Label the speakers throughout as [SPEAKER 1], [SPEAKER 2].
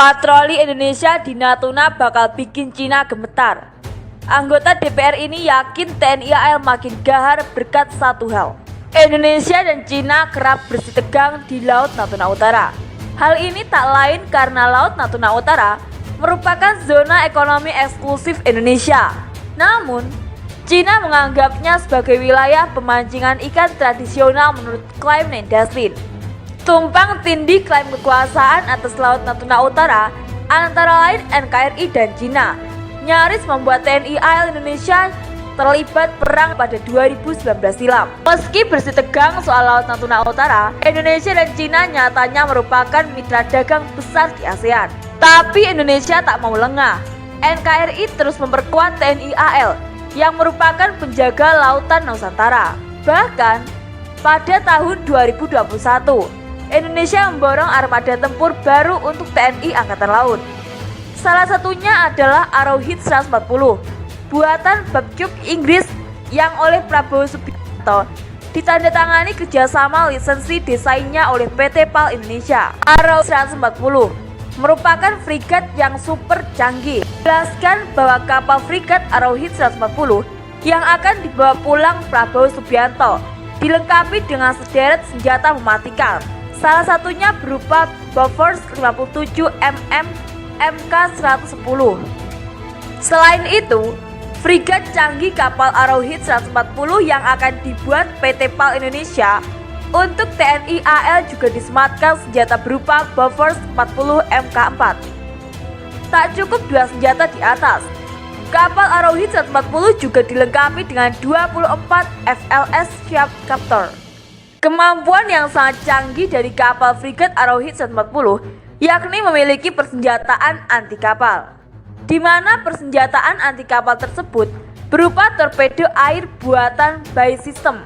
[SPEAKER 1] Patroli Indonesia di Natuna bakal bikin Cina gemetar. Anggota DPR ini yakin TNI AL makin gahar berkat satu hal. Indonesia dan Cina kerap bersitegang di Laut Natuna Utara. Hal ini tak lain karena Laut Natuna Utara merupakan zona ekonomi eksklusif Indonesia. Namun, Cina menganggapnya sebagai wilayah pemancingan ikan tradisional menurut klaim Nendaslin. Tumpang tindih klaim kekuasaan atas Laut Natuna Utara antara lain NKRI dan Cina nyaris membuat TNI AL Indonesia terlibat perang pada 2019 silam. Meski bersitegang soal Laut Natuna Utara, Indonesia dan Cina nyatanya merupakan mitra dagang besar di ASEAN. Tapi Indonesia tak mau lengah. NKRI terus memperkuat TNI AL yang merupakan penjaga lautan Nusantara. Bahkan pada tahun 2021, Indonesia memborong armada tempur baru untuk TNI Angkatan Laut. Salah satunya adalah Arrowhead 140, buatan Babcock Inggris yang oleh Prabowo Subianto ditandatangani kerjasama lisensi desainnya oleh PT PAL Indonesia. Arrowhead 140 merupakan frigat yang super canggih. Jelaskan bahwa kapal frigat Arrowhead 140 yang akan dibawa pulang Prabowo Subianto dilengkapi dengan sederet senjata mematikan. Salah satunya berupa Bofors 57mm Mk110. Selain itu, frigat canggih kapal Arrowhead 140 yang akan dibuat PT PAL Indonesia untuk TNI AL juga disematkan senjata berupa Bofors 40 Mk4. Tak cukup dua senjata di atas, kapal Arrowhead 140 juga dilengkapi dengan 24 FLS Shape Captor. Kemampuan yang sangat canggih dari kapal frigat Arrowhead 140 yakni memiliki persenjataan anti kapal, di mana persenjataan anti kapal tersebut berupa torpedo air buatan Bay System.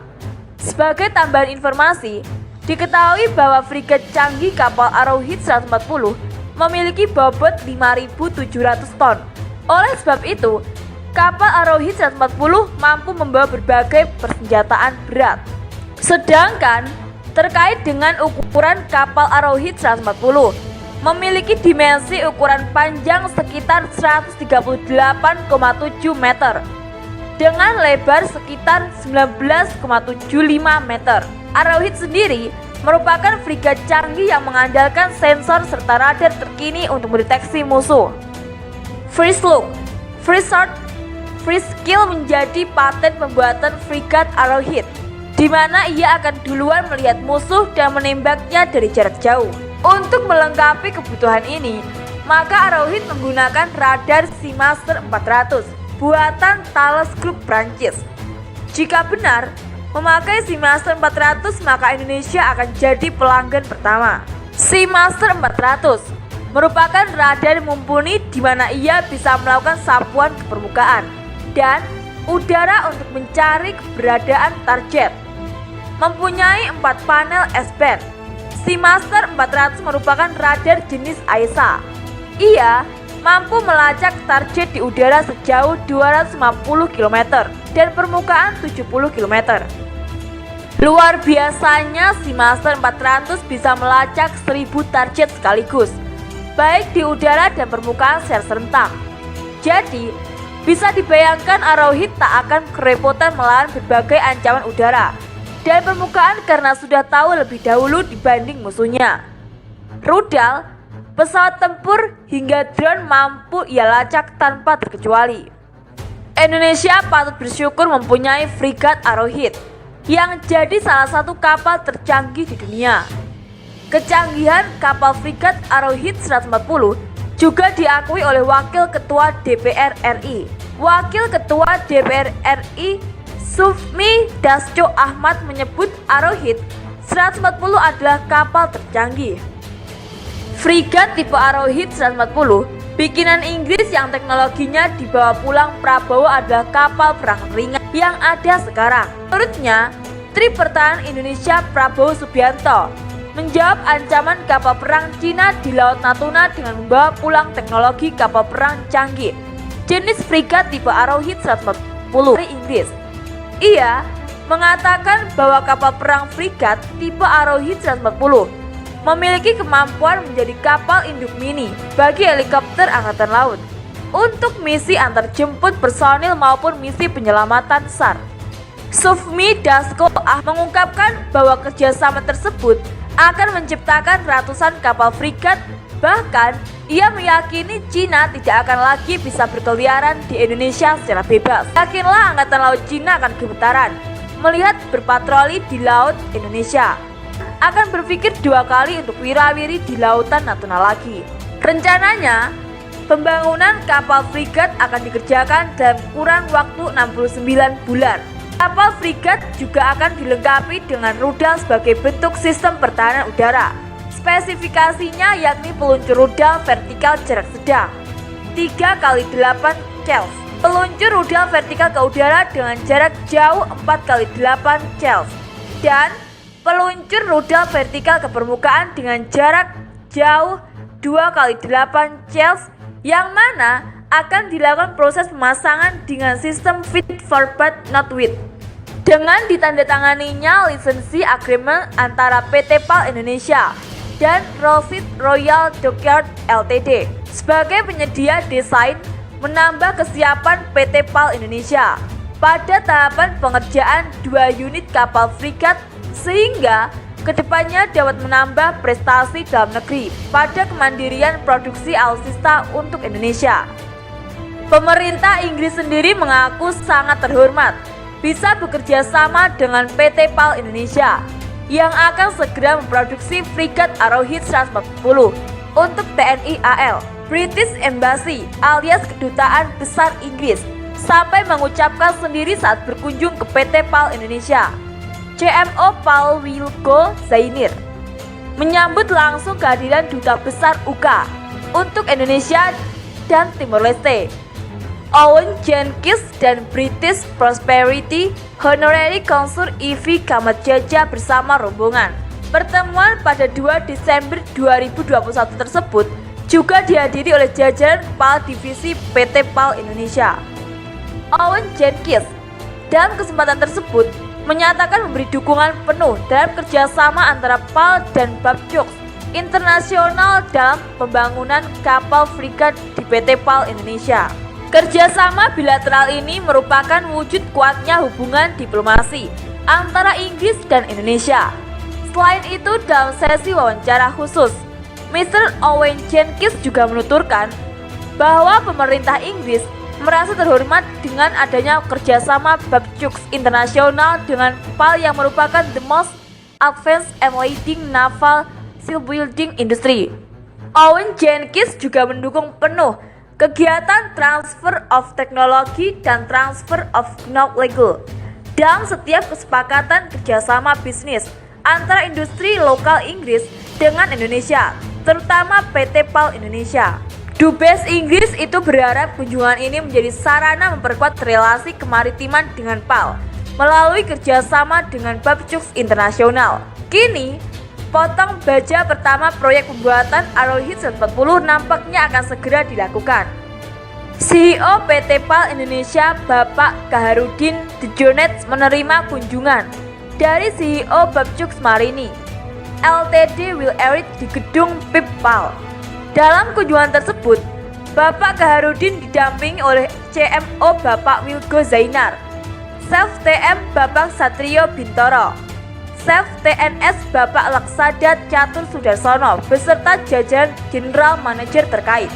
[SPEAKER 1] Sebagai tambahan informasi, diketahui bahwa frigat canggih kapal Arrowhead 140 memiliki bobot 5.700 ton. Oleh sebab itu, kapal Arrowhead 140 mampu membawa berbagai persenjataan berat. Sedangkan terkait dengan ukuran kapal Arrowhead 140 memiliki dimensi ukuran panjang sekitar 138,7 meter dengan lebar sekitar 19,75 meter. Arrowhead sendiri merupakan frigat canggih yang mengandalkan sensor serta radar terkini untuk mendeteksi musuh. Freeze Look, Freeze Shot, Freeze Kill menjadi paten pembuatan frigat Arrowhead, di mana ia akan duluan melihat musuh dan menembaknya dari jarak jauh. Untuk melengkapi kebutuhan ini, maka Arrowhead menggunakan radar Seamaster 400 buatan Thales Group Prancis. Jika benar memakai Seamaster 400, maka Indonesia akan jadi pelanggan pertama. Seamaster 400 merupakan radar mumpuni di mana ia bisa melakukan sapuan ke permukaan dan udara untuk mencari keberadaan target. Mempunyai 4 panel S-band, Seamaster 400 merupakan radar jenis AESA. Ia mampu melacak target di udara sejauh 250 km dan permukaan 70 km. Luar biasanya, Seamaster 400 bisa melacak 1000 target sekaligus, baik di udara dan permukaan secara serentak. Jadi, bisa dibayangkan Arrowhead tak akan kerepotan melawan berbagai ancaman udara dan permukaan karena sudah tahu lebih dahulu dibanding musuhnya. Rudal, pesawat tempur, hingga drone mampu ia lacak tanpa terkecuali. Indonesia patut bersyukur mempunyai frigat Arrowhead yang jadi salah satu kapal tercanggih di dunia. Kecanggihan kapal frigat Arrowhead 140 juga diakui oleh Wakil Ketua DPR RI. Wakil Ketua DPR RI Sufmi Dasko Ahmad menyebut Arrowhead 140 adalah kapal tercanggih. Frigat tipe Arrowhead 140 bikinan Inggris yang teknologinya dibawa pulang Prabowo adalah kapal perang ringan yang ada sekarang. Menurutnya, Menteri Pertahanan Indonesia Prabowo Subianto menjawab ancaman kapal perang Cina di Laut Natuna dengan membawa pulang teknologi kapal perang canggih jenis frigat tipe Arrowhead 140 dari Inggris. Ia mengatakan bahwa kapal perang frigat tipe Arrowhead 140 memiliki kemampuan menjadi kapal induk mini bagi helikopter Angkatan Laut untuk misi antarjemput personil maupun misi penyelamatan SAR. Sufmi Dasko mengungkapkan bahwa kerjasama tersebut akan menciptakan ratusan kapal frigat. Bahkan, ia meyakini Cina tidak akan lagi bisa berkeliaran di Indonesia secara bebas. Yakinlah Angkatan Laut Cina akan gemetaran melihat berpatroli di Laut Indonesia. Akan berpikir dua kali untuk wirawiri di Lautan Natuna lagi. Rencananya, pembangunan kapal frigat akan dikerjakan dalam kurang waktu 69 bulan. Kapal frigat juga akan dilengkapi dengan rudal sebagai bentuk sistem pertahanan udara. Spesifikasinya yakni peluncur rudal vertikal jarak sedang 3x8 Chels, peluncur rudal vertikal ke udara dengan jarak jauh 4x8 Chels, dan peluncur rudal vertikal ke permukaan dengan jarak jauh 2x8 Chels, yang mana akan dilakukan proses pemasangan dengan sistem fit for but not with. Dengan ditandatanganinya lisensi agreement antara PT PAL Indonesia dan Rolls-Royce Royal Dockyard Ltd sebagai penyedia desain, menambah kesiapan PT PAL Indonesia pada tahapan pengerjaan 2 unit kapal frigat, sehingga kedepannya dapat menambah prestasi dalam negeri pada kemandirian produksi alutsista untuk Indonesia. Pemerintah Inggris sendiri mengaku sangat terhormat bisa bekerja sama dengan PT PAL Indonesia yang akan segera memproduksi frigat Arrowhead 140 untuk TNI AL. British Embassy alias Kedutaan Besar Inggris sampai mengucapkan sendiri saat berkunjung ke PT PAL Indonesia. CMO Paul Wilco Zainir menyambut langsung kehadiran Duta Besar UK untuk Indonesia dan Timor Leste, Owen Jenkins, dan British Prosperity Honorary Consul Ivy Kamatjaja bersama rombongan. Pertemuan pada 2 Desember 2021 tersebut juga dihadiri oleh jajaran PAL Divisi PT PAL Indonesia. Owen Jenkins dalam kesempatan tersebut menyatakan memberi dukungan penuh dalam kerjasama antara PAL dan Babcock Internasional dalam pembangunan kapal frigat di PT PAL Indonesia. Kerjasama bilateral ini merupakan wujud kuatnya hubungan diplomasi antara Inggris dan Indonesia. Selain itu, dalam sesi wawancara khusus, Mr. Owen Jenkins juga menuturkan bahwa pemerintah Inggris merasa terhormat dengan adanya kerjasama Babcock Internasional dengan PAL yang merupakan the most advanced and leading naval shipbuilding industry. Owen Jenkins juga mendukung penuh kegiatan transfer of technology dan transfer of knowledge dalam setiap kesepakatan kerjasama bisnis antara industri lokal Inggris dengan Indonesia, terutama PT PAL Indonesia. Dubes Inggris itu berharap kunjungan ini menjadi sarana memperkuat relasi kemaritiman dengan PAL melalui kerjasama dengan Babcock Internasional. Kini, potong baja pertama proyek pembuatan Arrowhead 140 nampaknya akan segera dilakukan. CEO PT PAL Indonesia Bapak Kaharudin Dejonet menerima kunjungan dari CEO Babcock Marini Ltd Will Erit di gedung PIP PAL. Dalam kunjungan tersebut, Bapak Kaharudin didampingi oleh CMO Bapak Wilco Zainar, Chef TM Bapak Satrio Bintoro, Chef TNS Bapak Laksada Catur Sudarsono beserta jajaran General Manager terkait.